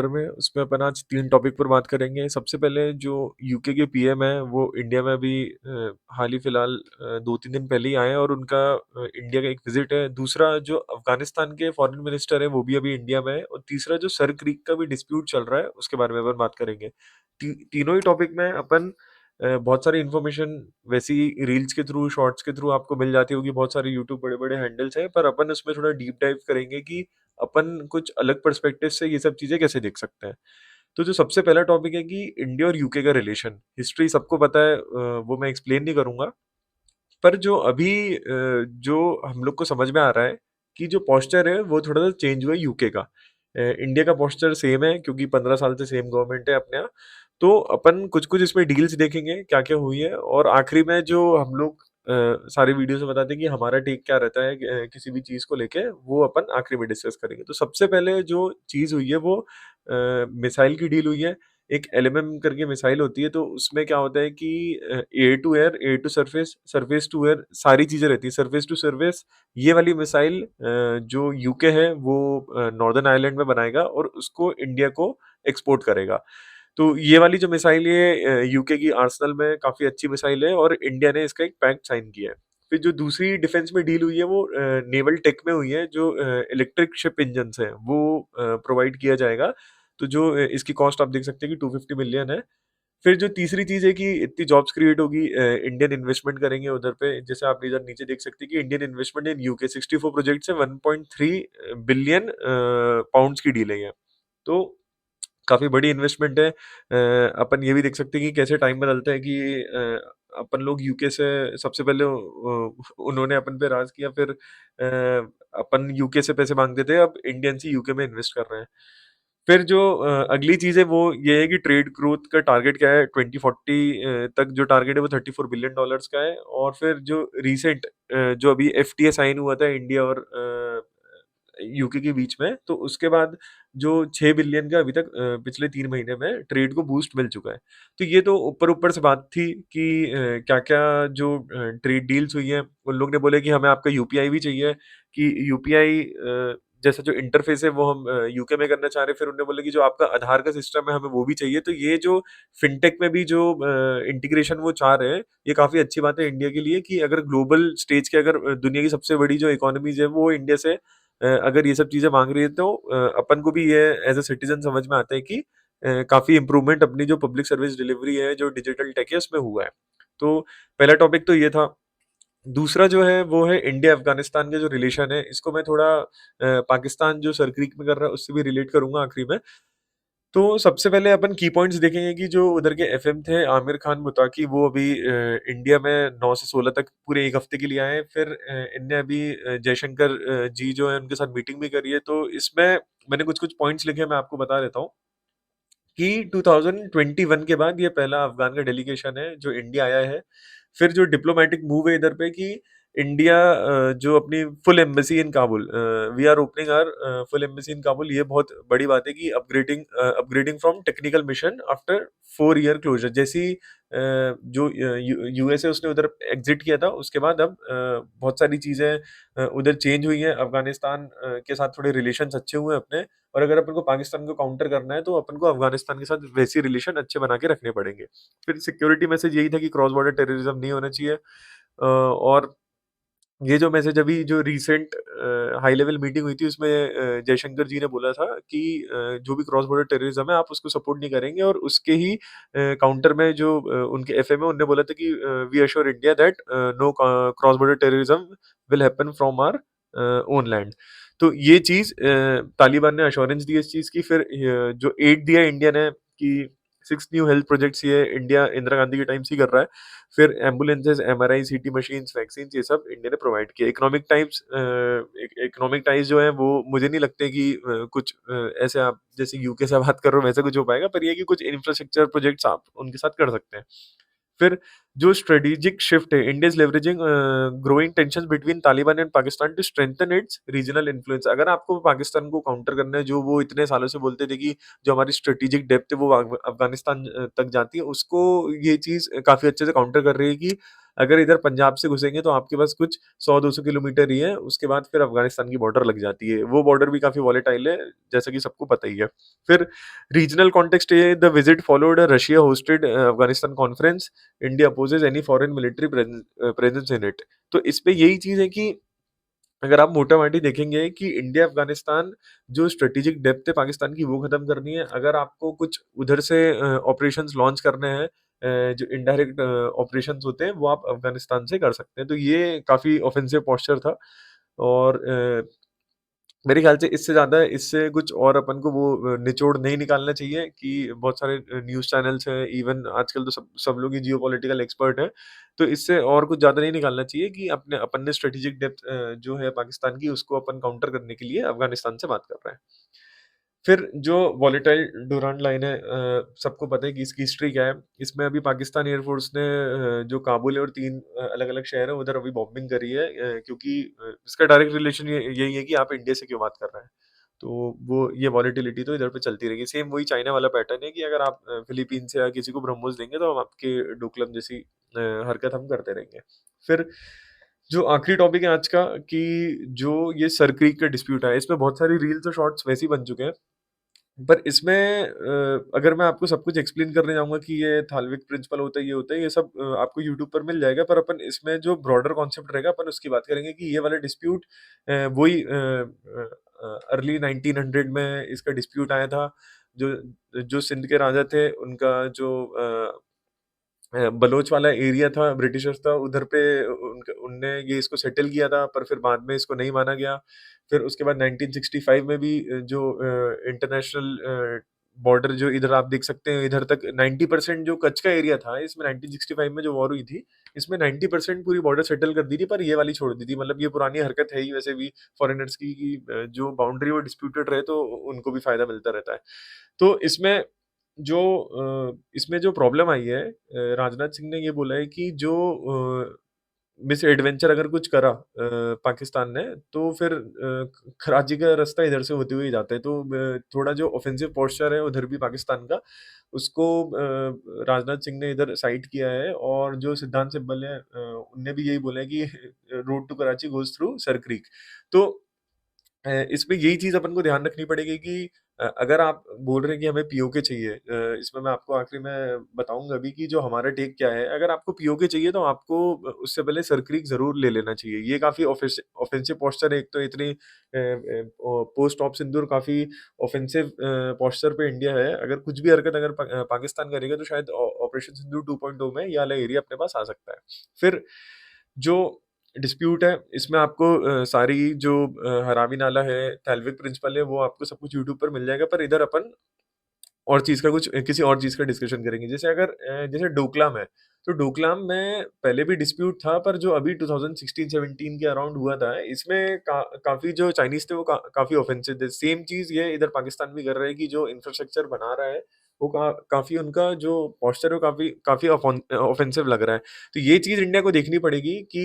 में उसमें अपन आज 3 टॉपिक पर बात करेंगे। सबसे पहले जो यूके के पीएम हैं, वो इंडिया में अभी हाल ही फिलहाल 2-3 दिन पहले ही आए हैं और उनका इंडिया का एक विज़िट है। दूसरा जो अफ़गानिस्तान के फॉरेन मिनिस्टर हैं, वो भी अभी इंडिया में है और तीसरा जो सर क्रीक का भी डिस्प्यूट चल रहा है, उसके बारे में अपन बात करेंगे। तीनों ही टॉपिक में अपन बहुत सारी इन्फॉर्मेशन वैसे ही रील्स के थ्रू, शॉर्ट्स के थ्रू आपको मिल जाती होगी, बहुत सारे यूट्यूब बड़े-बड़े हैंडल्स हैं, पर अपन उसमें थोड़ा डीप डाइव करेंगे कि अपन कुछ अलग पर्सपेक्टिव से ये सब चीज़ें कैसे देख सकते हैं। तो जो सबसे पहला टॉपिक है कि इंडिया और यूके का रिलेशन, हिस्ट्री सबको पता है, वो मैं एक्सप्लेन नहीं करूँगा। पर जो अभी जो हम लोग को समझ में आ रहा है कि जो पोस्चर है वो थोड़ा-सा चेंज हुआ है यूके का। इंडिया का पोस्चर सेम है क्योंकि 15 साल से सेम गवर्नमेंट है अपने यहाँ। तो अपन कुछ-कुछ इसमें डील्स देखेंगे, क्या-क्या हुई है और आखिरी में जो हम लोग सारी वीडियोज़ में बताते हैं कि हमारा टेक क्या रहता है किसी भी चीज़ को लेके, वो अपन आखिरी में डिस्कस करेंगे। तो सबसे पहले जो चीज़ हुई है वो मिसाइल की डील हुई है। एक एलएमएम करके मिसाइल होती है, तो उसमें क्या होता है कि air to air, air to surface, surface to air सारी चीज़ें रहती हैं। सरफेस टू सरफेस ये वाली मिसाइल जो यूके है वो नॉर्दर्न आयरलैंड में बनाएगा और उसको इंडिया को एक्सपोर्ट करेगा। तो ये वाली जो मिसाइल है यूके की आर्सेनल में काफ़ी अच्छी मिसाइल है और इंडिया ने इसका एक पैक्ट साइन किया है। फिर जो दूसरी डिफेंस में डील हुई है वो नेवल टेक में हुई है, जो इलेक्ट्रिक शिप इंजन्स हैं वो प्रोवाइड किया जाएगा। तो जो इसकी कॉस्ट आप देख सकते हैं कि 250 मिलियन है। फिर जो तीसरी चीज़ है कि इतनी जॉब्स क्रिएट होगी, इंडियन इन्वेस्टमेंट करेंगे उधर पे। जैसे आप इधर नीचे देख सकते हैं कि Indian investment in UK 64 projects है, 1.3 बिलियन पाउंड्स की डील है ये। तो काफ़ी बड़ी इन्वेस्टमेंट है। अपन ये भी देख सकते हैं कि कैसे टाइम बदलता है कि अपन लोग यूके से सबसे पहले उन्होंने अपन पे राज किया, फिर अपन यूके से पैसे मांगते थे, अब इंडियंस ही यूके में इन्वेस्ट कर रहे हैं। फिर जो अगली चीज़ है वो ये है कि ट्रेड ग्रोथ का टारगेट क्या है, 2040 तक जो टारगेट है वो $34 बिलियन डॉलर्स का है। और फिर जो रिसेंट जो अभी एफटीए साइन हुआ था इंडिया और यूके के बीच में, तो उसके बाद जो 6 बिलियन का अभी तक पिछले 3 महीने में ट्रेड को बूस्ट मिल चुका है। तो ये तो ऊपर-ऊपर से बात थी कि क्या-क्या जो ट्रेड डील्स हुई हैं, उन लोग ने बोले कि हमें आपका यूपीआई भी चाहिए, कि यूपीआई जैसा जो इंटरफेस है वो हम यूके में करना चाह रहे हैं। फिर उन्होंने बोला कि जो आपका आधार का सिस्टम है हमें वो भी चाहिए। तो ये जो फिनटेक में भी जो इंटीग्रेशन वो चाह रहे हैं, ये काफ़ी अच्छी बात है इंडिया के लिए कि अगर ग्लोबल स्टेज के अगर दुनिया की सबसे बड़ी जो इकोनॉमीज़ है वो इंडिया से अगर ये सब चीज़ें माँग रही है, तो अपन को भी ये एज़ अ सिटिज़न समझ में आता है कि काफ़ी इम्प्रूवमेंट अपनी जो पब्लिक सर्विस डिलीवरी है, जो डिजिटल टेक है, उसमें हुआ है। तो पहला टॉपिक तो ये था। दूसरा जो है वो है इंडिया अफ़गानिस्तान का जो रिलेशन है, इसको मैं थोड़ा पाकिस्तान जो सरक्रीक में कर रहा है उससे भी रिलेट करूँगा आखिरी में। तो सबसे पहले अपन की पॉइंट्स देखेंगे कि जो उधर के एफएम थे आमिर खान मुताकी, वो अभी इंडिया में 9 से 16 तक पूरे 1 हफ्ते के लिए आए हैं। फिर इनने अभी जयशंकर जी जो है उनके साथ मीटिंग भी करी है। तो इसमें मैंने कुछ-कुछ पॉइंट्स लिखे हैं, मैं आपको बता देता हूँ कि 2021 के बाद ये पहला अफ़गान का डेलीगेशन है जो इंडिया आया है। फिर जो डिप्लोमैटिक मूव है इधर पे कि इंडिया जो अपनी full embassy in Kabul, we are opening our full embassy in Kabul, ये बहुत बड़ी बात है कि upgrading from technical mission after 4 year closure. जैसी जो यूएसए उसने उधर एग्ज़िट किया था, उसके बाद अब बहुत सारी चीज़ें उधर चेंज हुई हैं। अफ़गानिस्तान के साथ थोड़े रिलेशंस अच्छे हुए हैं अपने, और अगर अपन को पाकिस्तान को काउंटर करना है, तो अपन को अफ़गानिस्तान के साथ वैसे रिलेशन अच्छे बना के रखने पड़ेंगे। फिर सिक्योरिटी मैसेज यही था कि क्रॉस बॉर्डर टेररिज्म नहीं होना चाहिए। और ये जो मैसेज अभी जो रीसेंट हाई लेवल मीटिंग हुई थी उसमें जयशंकर जी ने बोला था कि जो भी क्रॉस बॉर्डर टेररिज्म है आप उसको सपोर्ट नहीं करेंगे, और उसके ही काउंटर में जो उनके एफएम है उन्होंने बोला था कि we assure India that no cross border terrorism will happen from our own land. तो ये चीज़ तालिबान ने अश्योरेंस दी इस चीज़ की। फिर जो एड दिया इंडिया ने कि 6 न्यू हेल्थ प्रोजेक्ट्स ये इंडिया इंदिरा गांधी के टाइम से ही कर रहा है। फिर एम्बुलेंसेस, एमआरआई, सीटी मशीन्स, वैक्सीन्स, ये सब इंडिया ने प्रोवाइड किया। इकोनॉमिक टाइज़ जो है वो मुझे नहीं लगते कि कुछ ऐसे आप जैसे यूके से बात कर रहे हो वैसा कुछ हो पाएगा, पर ये है कि कुछ इंफ्रास्ट्रक्चर प्रोजेक्ट्स आप उनके साथ कर सकते हैं। फिर जो स्ट्रेटेजिक शिफ्ट है, India is leveraging growing tensions between Taliban and Pakistan to strengthen its regional influence. अगर आपको पाकिस्तान को काउंटर करना है, जो वो इतने सालों से बोलते थे कि जो हमारी स्ट्रेटेजिक डेप्थ है वो अफ़गानिस्तान तक जाती है, उसको ये चीज़ काफ़ी अच्छे से काउंटर कर रही है कि अगर इधर पंजाब से घुसेंगे तो आपके पास कुछ 100-200 किलोमीटर ही है, उसके बाद फिर अफ़गानिस्तान की बॉर्डर लग जाती है। वो बॉर्डर भी काफ़ी वॉलेटाइल है, जैसा कि सबको पता ही है। फिर रीजनल कॉन्टेक्स्ट ये the visit followed a Russia hosted Afghanistan conference, India opposes any foreign military presence in it. तो इसपे यही चीज़ है कि अगर आप मोटा-माटी देखेंगे कि इंडिया अफ़गानिस्तान जो स्ट्रैटेजिक डेप्थ है पाकिस्तान की वो ख़त्म करनी है। अगर आपको कुछ उधर से ऑपरेशंस लॉन्च करने हैं जो इनडायरेक्ट ऑपरेशंस होते हैं वो आप अफ़गानिस्तान से कर सकते हैं। तो ये काफ़ी ऑफेंसिव पोस्चर था और मेरे ख़्याल से इससे ज़्यादा इससे कुछ और अपन को वो निचोड़ नहीं निकालना चाहिए कि बहुत सारे न्यूज़ चैनल्स हैं, इवन आजकल तो सब सब लोग ही जियोपॉलिटिकल एक्सपर्ट हैं। तो इससे और कुछ ज़्यादा नहीं निकालना चाहिए कि अपने अपन ने स्ट्रैटेजिक डेप्थ जो है पाकिस्तान की उसको अपन काउंटर करने के लिए अफ़गानिस्तान से बात कर रहे हैं। फिर जो वॉलेटाइल डुरांड लाइन है सबको पता है कि इसकी हिस्ट्री क्या है। इसमें अभी पाकिस्तान एयर फ़ोर्स ने जो काबुल है और 3 अलग-अलग शहर हैं उधर अभी बॉम्बिंग करी है क्योंकि इसका डायरेक्ट रिलेशन ये यही है कि आप इंडिया से क्यों बात कर रहे हैं। तो वो ये वॉलेटिलिटी तो इधर पे चलती रहेगी। सेम वही चाइना वाला पैटर्न है कि अगर आप फिलीपींस या किसी को ब्रह्मोस देंगे तो हम आपके डोकलाम जैसी हरकत हम करते रहेंगे। फिर जो आखिरी टॉपिक है आज का कि जो ये सर क्रीक का डिस्प्यूट है, इसमें बहुत सारी रील्स और शॉर्ट्स वैसे ही बन चुके हैं। पर इसमें अगर मैं आपको सब कुछ एक्सप्लेन करने जाऊँगा कि ये थालविक प्रिंसिपल होता है, ये होता है, ये सब आपको यूट्यूब पर मिल जाएगा। पर अपन इसमें जो ब्रॉडर कॉन्सेप्ट रहेगा अपन उसकी बात करेंगे कि ये वाला डिस्प्यूट वही अर्ली 1900 में इसका डिस्प्यूट आया था। जो जो सिंध के राजा थे उनका जो बलोच वाला एरिया था, ब्रिटिशर्स था, उधर पे उनने ये इसको सेटल किया था, पर फिर बाद में इसको नहीं माना गया। फिर उसके बाद 1965 में भी जो इंटरनेशनल बॉर्डर जो इधर आप देख सकते हैं, इधर तक 90% जो कच्छ का एरिया था, इसमें 1965 में जो वॉर हुई थी, इसमें 90% पूरी बॉर्डर सेटल कर दी थी, पर ये वाली छोड़ दी थी। मतलब ये पुरानी हरकत है ही वैसे भी फॉरेनर्स की कि जो बाउंड्री वो डिस्प्यूटेड रहे, तो उनको भी फ़ायदा मिलता रहता है। तो इसमें जो प्रॉब्लम आई है राजनाथ सिंह ने ये बोला है कि जो मिस एडवेंचर अगर कुछ करा पाकिस्तान ने तो फिर कराची का रास्ता इधर से होते हुए ही जाता है। तो थोड़ा जो ऑफेंसिव पोस्चर है उधर भी पाकिस्तान का उसको राजनाथ सिंह ने इधर साइड किया है और जो सिद्धांत सिब्बल है उनने भी यही बोला है कि road to Karachi goes through Sir Creek. तो इसमें यही चीज़ अपन को ध्यान रखनी पड़ेगी कि अगर आप बोल रहे हैं कि हमें पीओके चाहिए इसमें मैं आपको आखिरी में बताऊँगा अभी कि जो हमारा टेक क्या है। अगर आपको पीओके चाहिए तो आपको उससे पहले सरक्रीक ज़रूर ले लेना चाहिए। ये काफ़ी ऑफेंसिव पोस्चर है। एक तो इतनी पोस्ट ऑप सिंदूर काफ़ी ऑफेंसिव पोस्चर पे इंडिया है। अगर कुछ भी हरकत अगर पाकिस्तान करेगा तो शायद ऑपरेशन सिंदूर 2.0 में ये वाला एरिया अपने पास आ सकता है। फिर जो डिस्प्यूट है, इसमें आपको सारी जो हरामी नाला है, तहलविक प्रिंसिपल है, वो आपको सब कुछ यूट्यूब पर मिल जाएगा। पर इधर अपन और चीज़ का कुछ किसी और चीज़ का डिस्कशन करेंगे। जैसे अगर जैसे डोकलाम है, तो डोकलाम में पहले भी डिस्प्यूट था पर जो अभी 2016-17 के अराउंड हुआ था, इसमें काफ़ी जो चाइनीज़ थे वो काफ़ी ऑफेंसिव थे। सेम चीज़ ये इधर पाकिस्तान भी कर रहा है कि जो इंफ्रास्ट्रक्चर बना रहा है, वो काफ़ी उनका जो पोस्चर है वो काफ़ी काफ़ी ऑफेंसिव लग रहा है। तो ये चीज़ इंडिया को देखनी पड़ेगी कि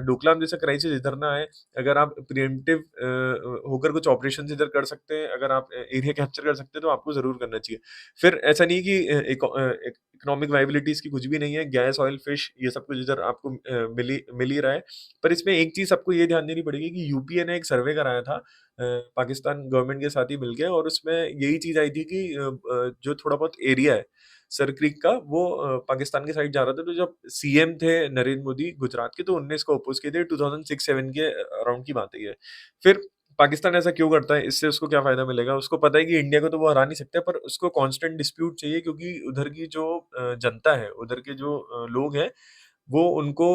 डोकलाम जैसा क्राइसिस इधर ना आए। अगर आप प्रिएम्प्टिव होकर कुछ ऑपरेशंस इधर कर सकते हैं, अगर आप एरिया कैप्चर कर सकते हैं, तो आपको ज़रूर करना चाहिए। फिर ऐसा नहीं है कि इकोनॉमिक वायबिलिटी इसकी कुछ भी नहीं है, गैस, ऑयल, फिश ये सब कुछ इधर आपको मिल ही रहा है। पर इसमें एक चीज़ सबको ये ध्यान देनी पड़ेगी कि यूपीए ने एक सर्वे कराया था पाकिस्तान गवर्नमेंट के साथ ही मिलके और उसमें यही चीज़ आई थी कि जो थोड़ा बहुत एरिया है सर क्रीक का वो पाकिस्तान की साइड जा रहा था। तो जब सीएम थे नरेंद्र मोदी गुजरात के तो उनने इसको अपोज़ किए थे 2006-7 के अराउंड की बात है ये। फिर पाकिस्तान ऐसा क्यों करता है? इससे उसको क्या फ़ायदा मिलेगा? उसको पता है कि इंडिया को तो वो हरा नहीं सकते पर उसको कांस्टेंट डिस्प्यूट चाहिए क्योंकि उधर की जो जनता है, उधर के जो लोग हैं, वो उनको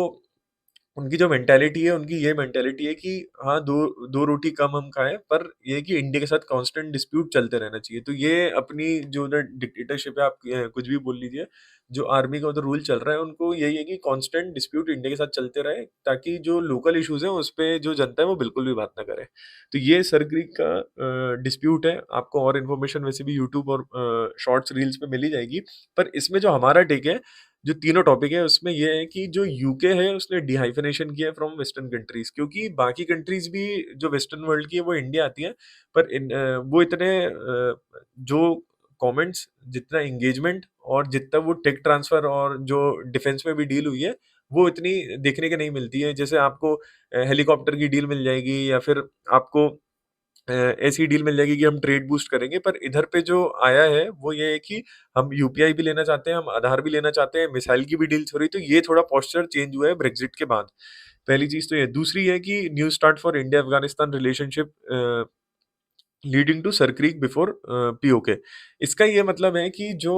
उनकी जो मेंटालिटी है, उनकी ये मेंटालिटी है कि हाँ, 2 रोटी कम हम खाएँ, पर ये है कि इंडिया के साथ कांस्टेंट डिस्प्यूट चलते रहना चाहिए। तो ये अपनी जो उधर डिक्टेटरशिप है, आप कुछ भी बोल लीजिए, जो आर्मी का उधर रूल चल रहा है, उनको यही है कि कांस्टेंट डिस्प्यूट इंडिया के साथ चलते रहे, ताकि जो लोकल इश्यूज़ हैं, उस पे जो जनता है, वो बिल्कुल भी बात ना करे। तो ये सर क्रीक का डिस्प्यूट है। आपको और इन्फॉर्मेशन वैसे भी यूट्यूब और शॉर्ट्स, रील्स पे मिल ही जाएगी। पर इसमें जो हमारा टेक है जो तीनों टॉपिक है उसमें ये है कि जो यूके है उसने डिहाइफिनेशन किया है फ्रॉम वेस्टर्न कंट्रीज क्योंकि बाकी कंट्रीज भी जो वेस्टर्न वर्ल्ड की है वो इंडिया आती है पर वो इतने जो कमेंट्स जितना एंगेजमेंट और जितना वो टेक ट्रांसफर और जो डिफेंस में भी डील हुई है वो इतनी देखने को नहीं मिलती है। जैसे आपको हेलीकॉप्टर की डील मिल जाएगी या फिर आपको ऐसी डील मिल जाएगी कि हम ट्रेड बूस्ट करेंगे, पर इधर पे जो आया है वो ये है कि हम यूपीआई भी लेना चाहते हैं, हम आधार भी लेना चाहते हैं, मिसाइल की भी डील्स हो रही, तो ये थोड़ा पोस्चर चेंज हुआ है ब्रेक्जिट के बाद। पहली चीज तो ये। दूसरी है कि new start for India Afghanistan relationship leading to Sir Creek before PoK. इसका ये मतलब है कि जो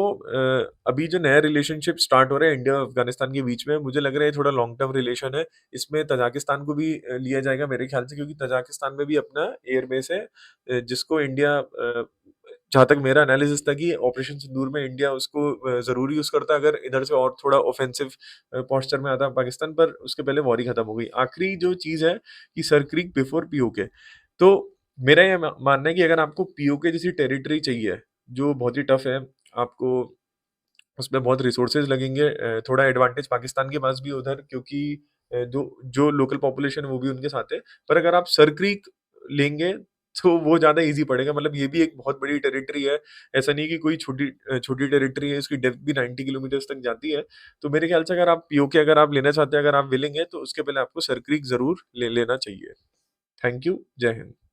अभी जो नया रिलेशनशिप स्टार्ट हो रहा है इंडिया और अफगानिस्तान के बीच में, मुझे लग रहा है ये थोड़ा लॉन्ग टर्म रिलेशन है। इसमें तजाकिस्तान को भी लिया जाएगा मेरे ख्याल से, क्योंकि तजाकिस्तान में भी अपना एयरबेस है, जिसको इंडिया जहाँ तक मेरा एनालिसिस था कि ऑपरेशन सिंदूर में इंडिया उसको ज़रूर यूज़ करता अगर इधर से और थोड़ा ऑफेंसिव पोस्चर में आता पाकिस्तान, पर उसके पहले वॉर ही खत्म हो गई। आखिरी जो चीज़ है कि सरक्रीक बिफोर पीओके। तो मेरा ये मानना है कि अगर आपको पीओके जैसी टेरिटरी चाहिए, जो बहुत ही टफ है, आपको उसमें बहुत रिसोर्सेज लगेंगे, थोड़ा एडवांटेज पाकिस्तान के पास भी है उधर, क्योंकि जो जो लोकल पॉपुलेशन है वो भी उनके साथ है। पर अगर आप सर क्रीक लेंगे तो वो ज़्यादा ईज़ी पड़ेगा, मतलब ये भी एक बहुत बड़ी टेरिटरी है। ऐसा नहीं है कि कोई छोटी टेरिटरी है, इसकी डेप्थ भी 90 किलोमीटर्स तक जाती है। तो मेरे ख्याल से अगर आप पीओके अगर आप लेना चाहते हैं, अगर आप विलिंग हैं, तो उसके पहले आपको सर क्रीक ज़रूर ले लेना चाहिए। Thank you. जय हिंद।